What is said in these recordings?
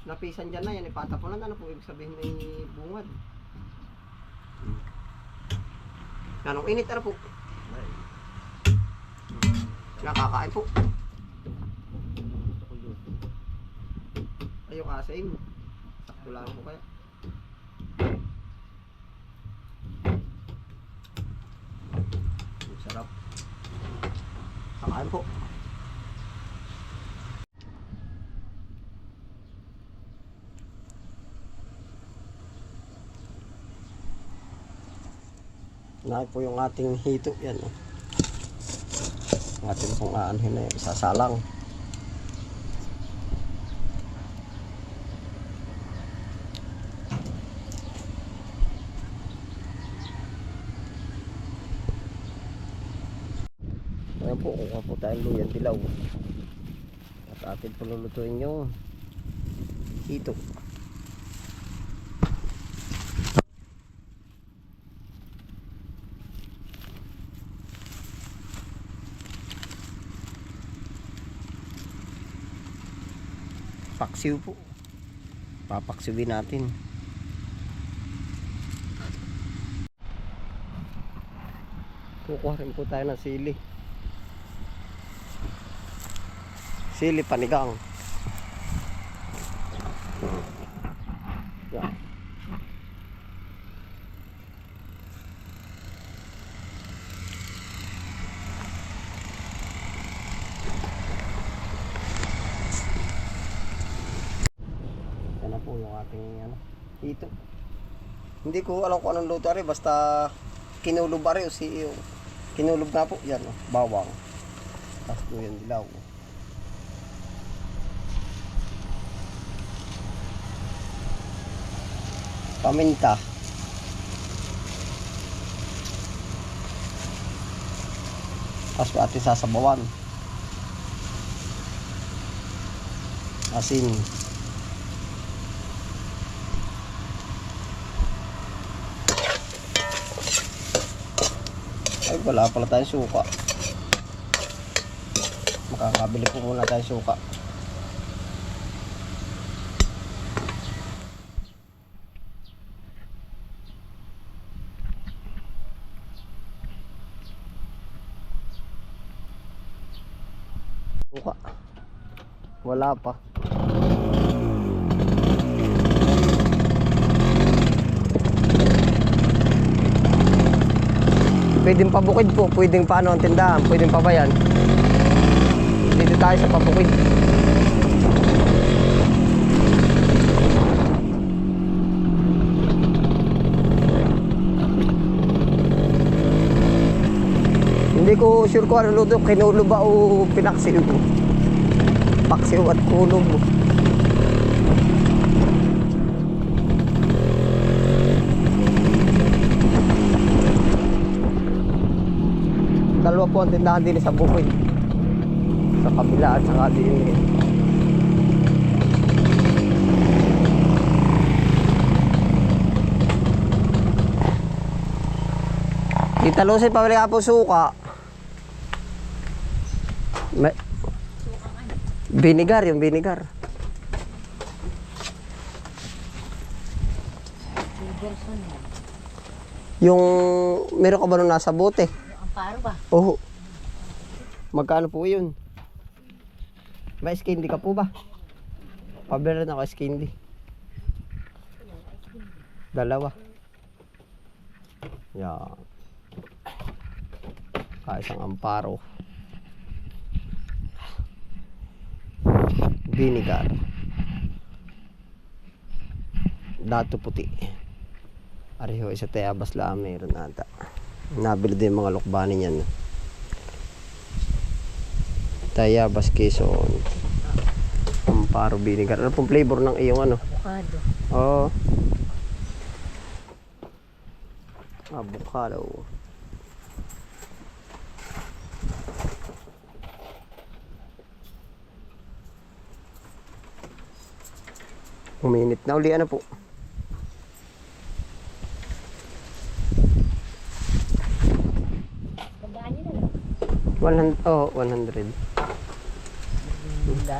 napisan dyan na yan, ipatapunan. Ano po ibig sabihin ng bungad? Anong init, ano po? Nakakain po. Ayok asim. Sakto lang po kaya. Sarap. Kakain po. Nahin po yung ating hito yan. Ang ating pong aanhin na yung sasalang. Ayan po, kuha po tayong luyang dilaw. At atin po lulutuin yung hito. Paksiw po. Papaksiwin natin. Kukuha rin po tayo ng sili. Sili panigang. Yan. Yan na po yung ating hito. Hindi ko alam kung anong luto rin, basta kinulog ba rin o kinulog na po. Yan, bawang. Tapos luyang dilaw. Paminta. Tapos ating sasabawan. Asin. Ay, wala pala tayong suka. Makakabili po muna tayong suka. Suka. Wala pa. Pwedeng pabukid po, pwedeng paano ang tindahan, pwedeng pabayan. Dito tayo sa pabukid. Hindi ko sure kung ano luto, kinulo ba o pinaksiw. Paksiw at kulog. Dalawa po ang tindahan din sa bukid. Sa kabila at saka din. Tita Lucy, pabili ka po suka. Vinegar, yung vinegar. Yung meron ka ba nung nasa bote? Paro ba? Oo. Magkano po yun? May candy ka po ba? Pabili rin ako candy. Dalawa. Yan. Kaisang amparo. Vinegar. Dato puti. Ariho isa tayabas lang meron ata. Nabili din mga lukbani niyan. Tayabas, Quezon. Amparo vinegar. Ano pong flavor ng iyong ano? Avocado. Oo. Avocado. Uminit na uli ano po. Tandaan nyo na lang. 100, oh, 100.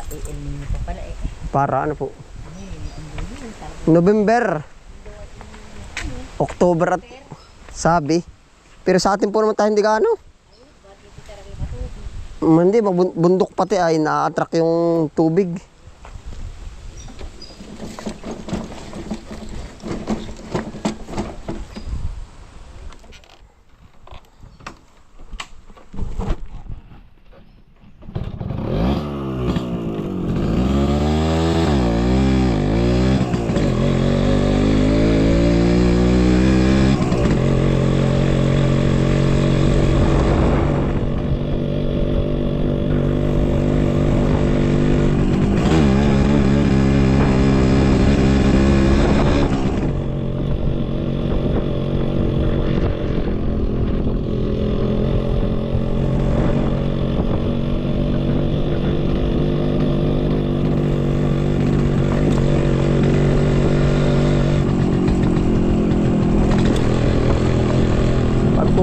El Nino pa pala eh. Para ano po? Ano yun? November. October at sabi. Pero sa atin po naman tayo hindi gaano. Hindi, bundok pati ay na-attract yung tubig.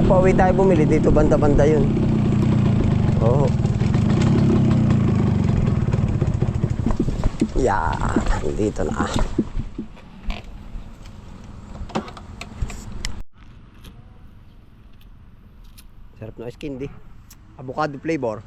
Pauwi tayo bumili dito, banda-banda yun. Oo. Dito na. Sarap na ice candy. Avocado flavor.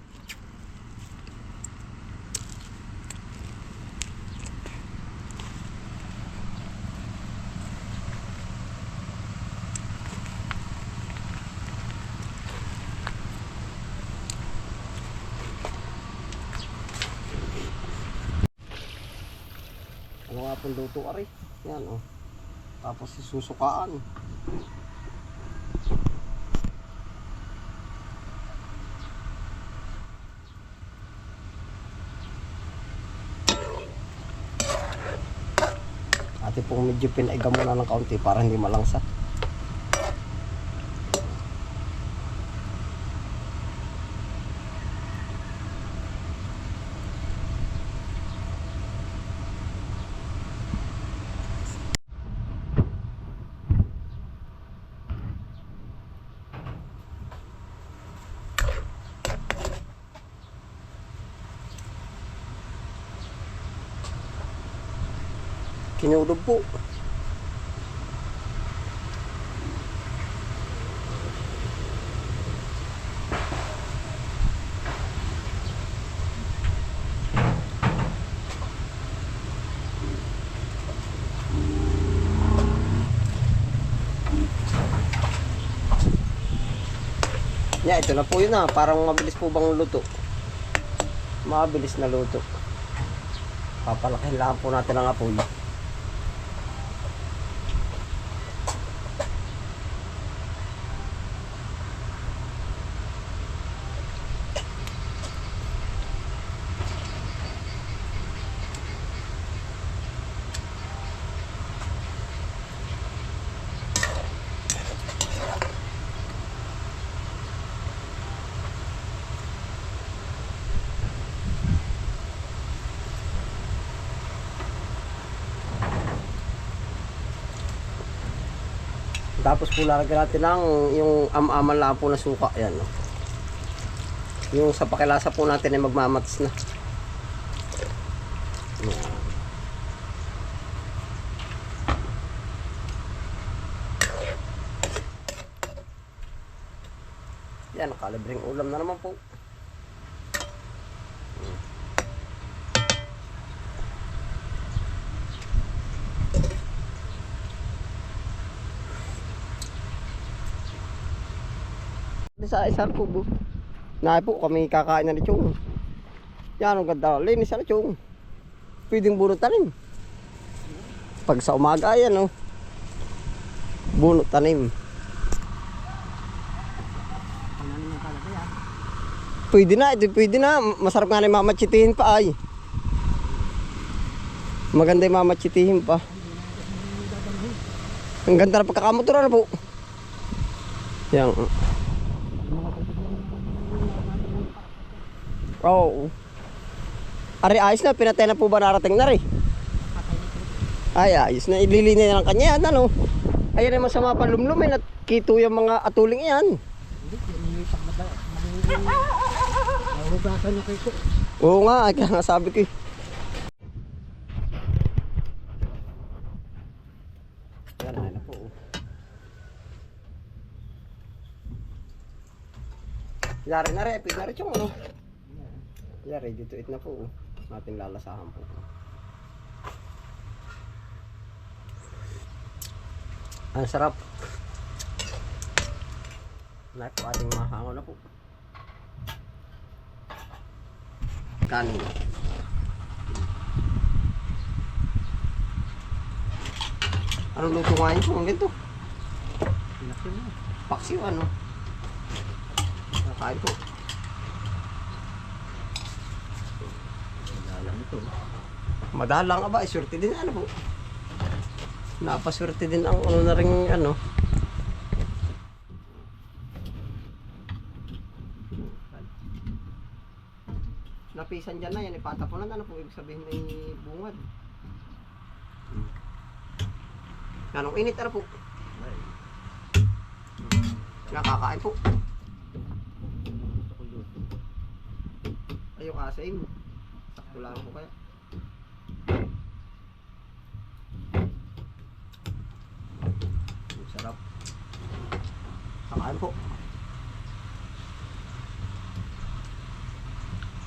Ano nga pong luto ari? Yan oh. Tapos susukaan. Ate pong medyo pinaiga muna ng kaunti para hindi malangsa. Kinulog po. Yeah, ito na po yun na. Parang mabilis po bang luto. Mabilis na luto. Papalakihin lang po natin ang apoy. Tapos po lalagyan natin ng yung am-aman lang po na suka. Yan, no? Yung sa pakilasa po natin ay magmamats na. Yan, nakalibreng ulam na naman po. Sa isang kubo. Na po kami kakain na lechong. Yan ang ganda. Linis sa lechong. Pwedeng bunot tanim. Pag sa umaga yan, no. Bunot tanim. Pwede na, ito pwede na. Masarap nga na yung mamatsitihin pa ay. Maganda yung mamatsitihin pa. Ang ganda na pagkakamotor na po. Yan. Oo. Ari, ayos na. Pinatay na po ba narating na rin? Ay, ayos na. Ililinis na lang kanya yan, ano? Ayan naman sa mga panlumlumin at kito yung mga atuling yan. Hindi, nilipak mahugasan nyo kayo. Oo nga, kaya nga sabi ko. Nari na rin, pwede na rin yung ano. Yeah, ready to eat na po. Natin lalasahan po. Ang sarap. Lahat po ating mahango na po. Kanin. Anong luto nga yun po? Ang ganito. Laki mo. Paksiw ano. Nakain po. Alam ito. Madalang aba, swerte din ano po. Napaswerte din ang ano na rin ano. Napisan dyan na yan, ipatapunan ano po ibig sabihin may bungad. Ganong init ano po. Nakakain po. Ayok asim. Sakto lang po kaya. Ang sarap. Kakain po.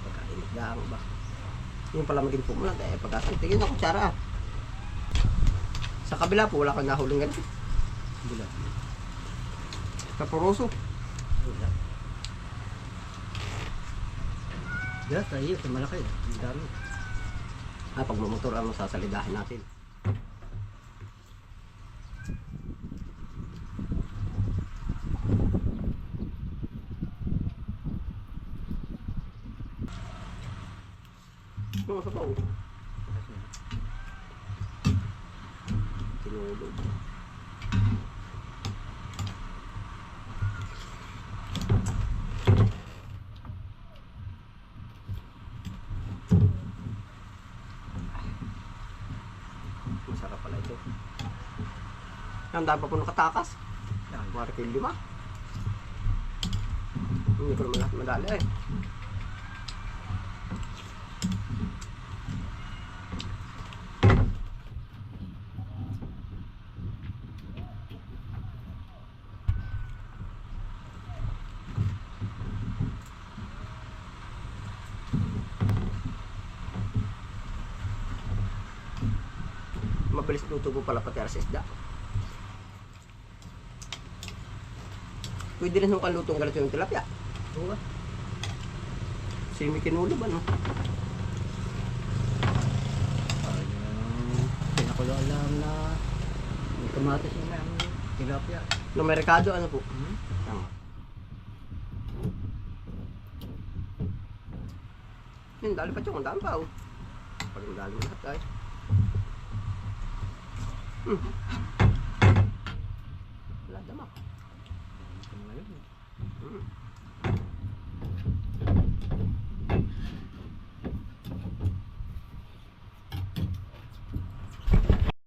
Pagkainit lang ba? Yung pala maging pumulat eh. Pagkasin, tingin na kutsara. Sa kabila po, wala kang nahuling ganito. Bila. Kapuroso. Wala. Bila tayo, ito malaki. Ang dami. Pag mamotor ang sasalidahin natin. Ano sa pao? Tinulog. Masarap pala ito. Ang dami pa po nakatakas. Marikil 5. Hindi ko naman lahat madali eh. Mabilis luto po pala pati sa isda. Pwede rin yung kalutong ganito yung tilapia. Oo ba? Simi kinulog ano. Parang pinakulo alam na may kamatis yung tilapia. No merkado ano po? Tama. Yung dali pa chong, ang dami pa oh. Pag ang dali lahat ay. Wala damak. Ito na yun. Hmm.